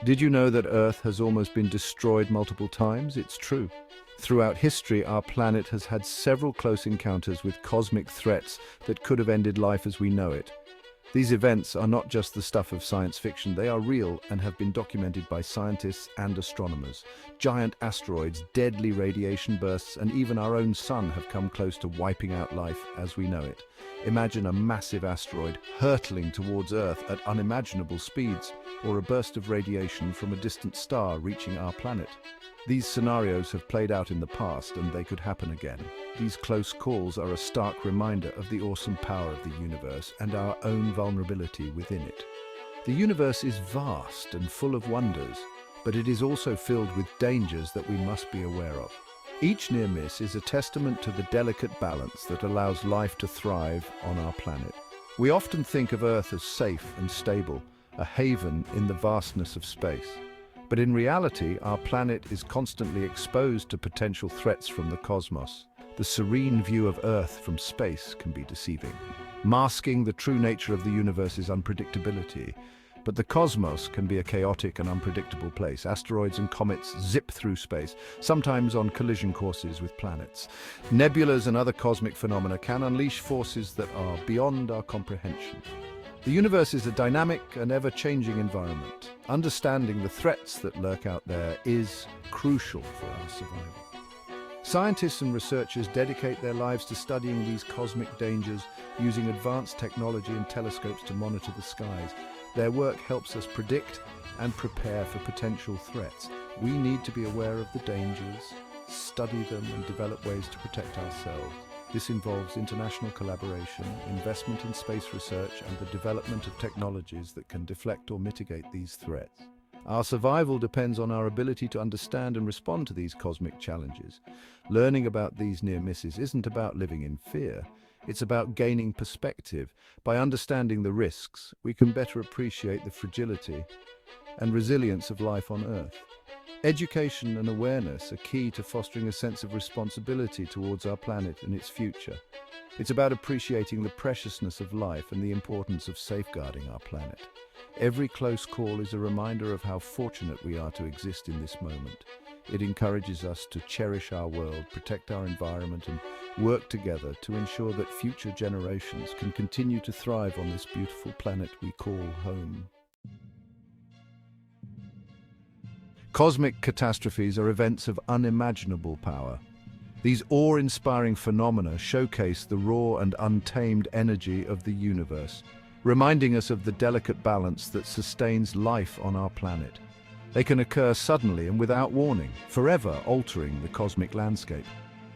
Did you know that Earth has almost been destroyed multiple times? It's true. Throughout history, our planet has had several close encounters with cosmic threats that could have ended life as we know it. These events are not just the stuff of science fiction, they are real and have been documented by scientists and astronomers. Giant asteroids, deadly radiation bursts, and even our own sun have come close to wiping out life as we know it. Imagine a massive asteroid hurtling towards Earth at unimaginable speeds, or a burst of radiation from a distant star reaching our planet. These scenarios have played out in the past, and they could happen again. These close calls are a stark reminder of the awesome power of the universe and our own vulnerability within it. The universe is vast and full of wonders, but it is also filled with dangers that we must be aware of. Each near miss is a testament to the delicate balance that allows life to thrive on our planet. We often think of Earth as safe and stable, a haven in the vastness of space. But in reality, our planet is constantly exposed to potential threats from the cosmos. The serene view of Earth from space can be deceiving, masking the true nature of the universe's unpredictability. But the cosmos can be a chaotic and unpredictable place. Asteroids and comets zip through space, sometimes on collision courses with planets. Nebulas and other cosmic phenomena can unleash forces that are beyond our comprehension. The universe is a dynamic and ever-changing environment. Understanding the threats that lurk out there is crucial for our survival. Scientists and researchers dedicate their lives to studying these cosmic dangers, using advanced technology and telescopes to monitor the skies. Their work helps us predict and prepare for potential threats. We need to be aware of the dangers, study them, and develop ways to protect ourselves. This involves international collaboration, investment in space research, and the development of technologies that can deflect or mitigate these threats. Our survival depends on our ability to understand and respond to these cosmic challenges. Learning about these near misses isn't about living in fear. It's about gaining perspective. By understanding the risks, we can better appreciate the fragility and resilience of life on Earth. Education and awareness are key to fostering a sense of responsibility towards our planet and its future. It's about appreciating the preciousness of life and the importance of safeguarding our planet. Every close call is a reminder of how fortunate we are to exist in this moment. It encourages us to cherish our world, protect our environment, and work together to ensure that future generations can continue to thrive on this beautiful planet we call home. Cosmic catastrophes are events of unimaginable power. These awe-inspiring phenomena showcase the raw and untamed energy of the universe, reminding us of the delicate balance that sustains life on our planet. They can occur suddenly and without warning, forever altering the cosmic landscape.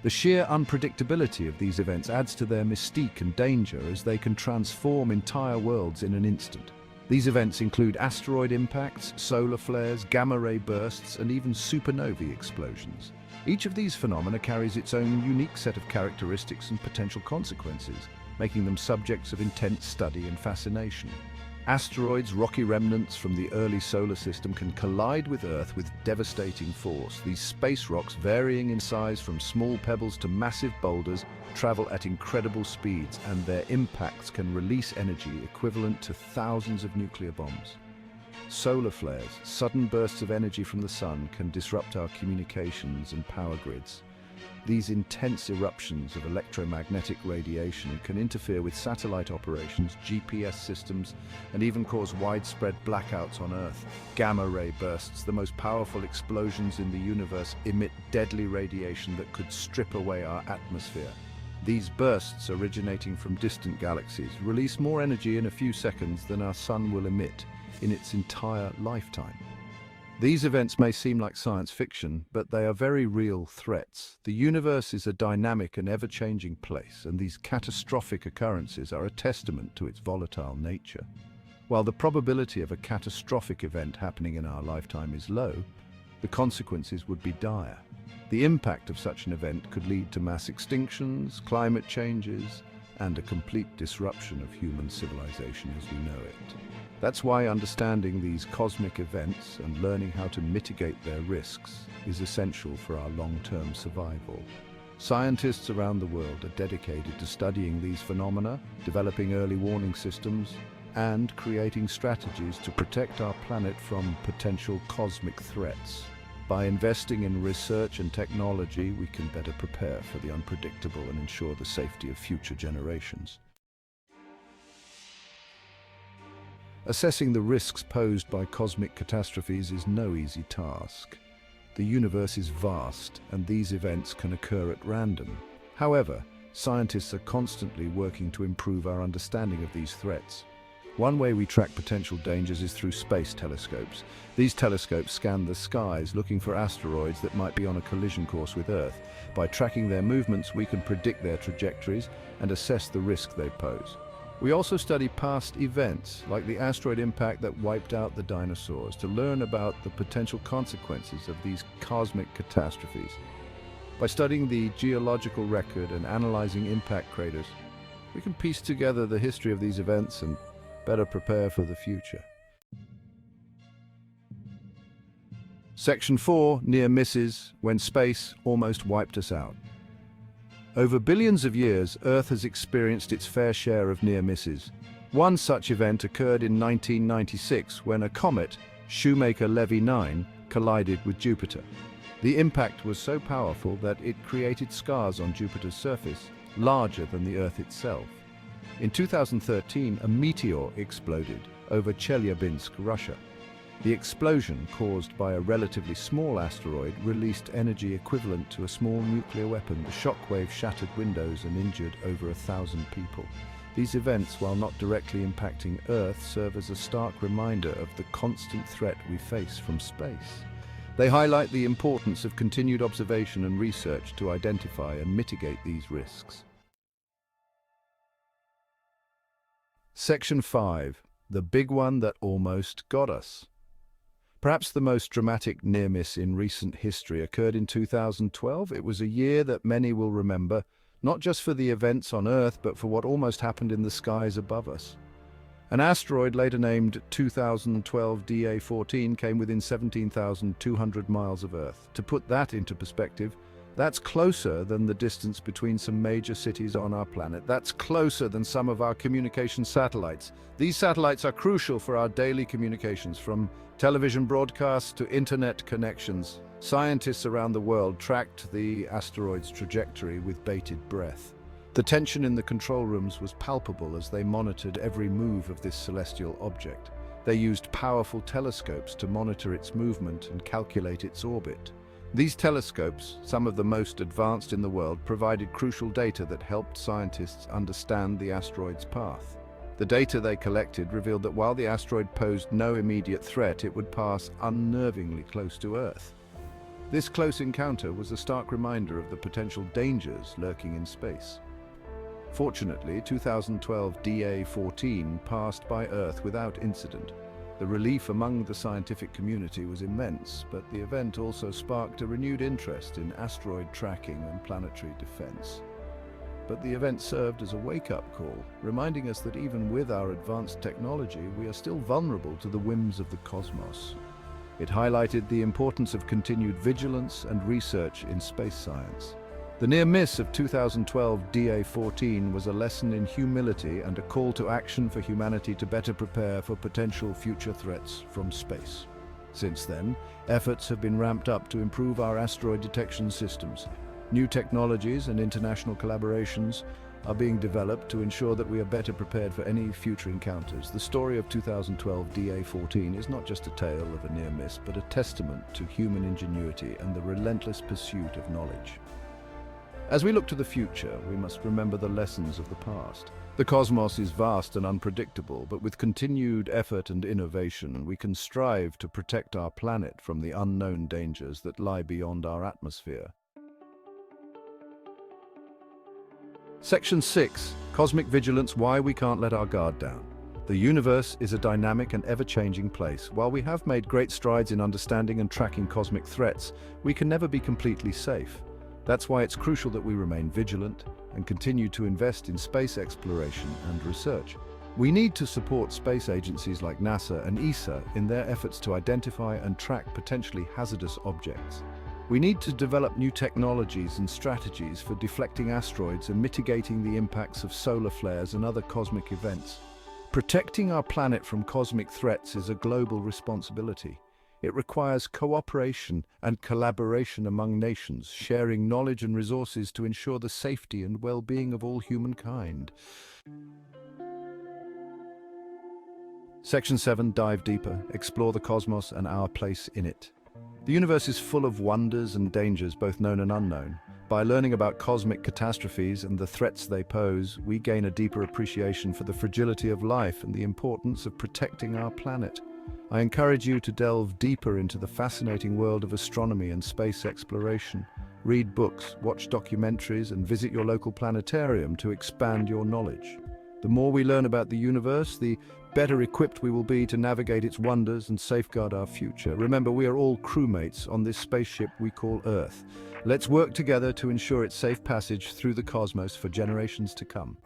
The sheer unpredictability of these events adds to their mystique and danger, as they can transform entire worlds in an instant. These events include asteroid impacts, solar flares, gamma-ray bursts, and even supernovae explosions. Each of these phenomena carries its own unique set of characteristics and potential consequences, making them subjects of intense study and fascination. Asteroids, rocky remnants from the early solar system, can collide with Earth with devastating force. These space rocks, varying in size from small pebbles to massive boulders, travel at incredible speeds, and their impacts can release energy equivalent to thousands of nuclear bombs. Solar flares, sudden bursts of energy from the sun, can disrupt our communications and power grids. These intense eruptions of electromagnetic radiation can interfere with satellite operations, GPS systems, and even cause widespread blackouts on Earth. Gamma-ray bursts, the most powerful explosions in the universe, emit deadly radiation that could strip away our atmosphere. These bursts, originating from distant galaxies, release more energy in a few seconds than our sun will emit in its entire lifetime. These events may seem like science fiction, but they are very real threats. The universe is a dynamic and ever-changing place, and these catastrophic occurrences are a testament to its volatile nature. While the probability of a catastrophic event happening in our lifetime is low, the consequences would be dire. The impact of such an event could lead to mass extinctions, climate changes, and a complete disruption of human civilization as we know it. That's why understanding these cosmic events and learning how to mitigate their risks is essential for our long-term survival. Scientists around the world are dedicated to studying these phenomena, developing early warning systems, and creating strategies to protect our planet from potential cosmic threats. By investing in research and technology, we can better prepare for the unpredictable and ensure the safety of future generations. Assessing the risks posed by cosmic catastrophes is no easy task. The universe is vast, and these events can occur at random. However, scientists are constantly working to improve our understanding of these threats. One way we track potential dangers is through space telescopes. These telescopes scan the skies looking for asteroids that might be on a collision course with Earth. By tracking their movements, we can predict their trajectories and assess the risk they pose. We also study past events, like the asteroid impact that wiped out the dinosaurs, to learn about the potential consequences of these cosmic catastrophes. By studying the geological record and analyzing impact craters, we can piece together the history of these events and better prepare for the future. Section 4, Near Misses, when space almost wiped us out. Over billions of years, Earth has experienced its fair share of near misses. One such event occurred in 1996 when a comet, Shoemaker-Levy 9, collided with Jupiter. The impact was so powerful that it created scars on Jupiter's surface, larger than the Earth itself. In 2013, a meteor exploded over Chelyabinsk, Russia. The explosion, caused by a relatively small asteroid, released energy equivalent to a small nuclear weapon. The shockwave shattered windows and injured over 1,000 people. These events, while not directly impacting Earth, serve as a stark reminder of the constant threat we face from space. They highlight the importance of continued observation and research to identify and mitigate these risks. Section 5. The big one that almost got us. Perhaps the most dramatic near-miss in recent history occurred in 2012. It was a year that many will remember, not just for the events on Earth, but for what almost happened in the skies above us. An asteroid later named 2012 DA14 came within 17,200 miles of Earth. To put that into perspective, that's closer than the distance between some major cities on our planet. That's closer than some of our communication satellites. These satellites are crucial for our daily communications, from television broadcasts to internet connections. Scientists around the world tracked the asteroid's trajectory with bated breath. The tension in the control rooms was palpable as they monitored every move of this celestial object. They used powerful telescopes to monitor its movement and calculate its orbit. These telescopes, some of the most advanced in the world, provided crucial data that helped scientists understand the asteroid's path. The data they collected revealed that while the asteroid posed no immediate threat, it would pass unnervingly close to Earth. This close encounter was a stark reminder of the potential dangers lurking in space. Fortunately, 2012 DA14 passed by Earth without incident. The relief among the scientific community was immense, but the event also sparked a renewed interest in asteroid tracking and planetary defense. But the event served as a wake-up call, reminding us that even with our advanced technology, we are still vulnerable to the whims of the cosmos. It highlighted the importance of continued vigilance and research in space science. The near miss of 2012 DA14 was a lesson in humility and a call to action for humanity to better prepare for potential future threats from space. Since then, efforts have been ramped up to improve our asteroid detection systems. New technologies and international collaborations are being developed to ensure that we are better prepared for any future encounters. The story of 2012 DA14 is not just a tale of a near miss, but a testament to human ingenuity and the relentless pursuit of knowledge. As we look to the future, we must remember the lessons of the past. The cosmos is vast and unpredictable, but with continued effort and innovation, we can strive to protect our planet from the unknown dangers that lie beyond our atmosphere. Section 6. Cosmic Vigilance: Why we can't let our guard down. The universe is a dynamic and ever-changing place. While we have made great strides in understanding and tracking cosmic threats, we can never be completely safe. That's why it's crucial that we remain vigilant and continue to invest in space exploration and research. We need to support space agencies like NASA and ESA in their efforts to identify and track potentially hazardous objects. We need to develop new technologies and strategies for deflecting asteroids and mitigating the impacts of solar flares and other cosmic events. Protecting our planet from cosmic threats is a global responsibility. It requires cooperation and collaboration among nations, sharing knowledge and resources to ensure the safety and well-being of all humankind. Section 7, Dive Deeper. Explore the cosmos and our place in it. The universe is full of wonders and dangers, both known and unknown. By learning about cosmic catastrophes and the threats they pose, we gain a deeper appreciation for the fragility of life and the importance of protecting our planet. I encourage you to delve deeper into the fascinating world of astronomy and space exploration. Read books, watch documentaries, and visit your local planetarium to expand your knowledge. The more we learn about the universe, the better equipped we will be to navigate its wonders and safeguard our future. Remember, we are all crewmates on this spaceship we call Earth. Let's work together to ensure its safe passage through the cosmos for generations to come.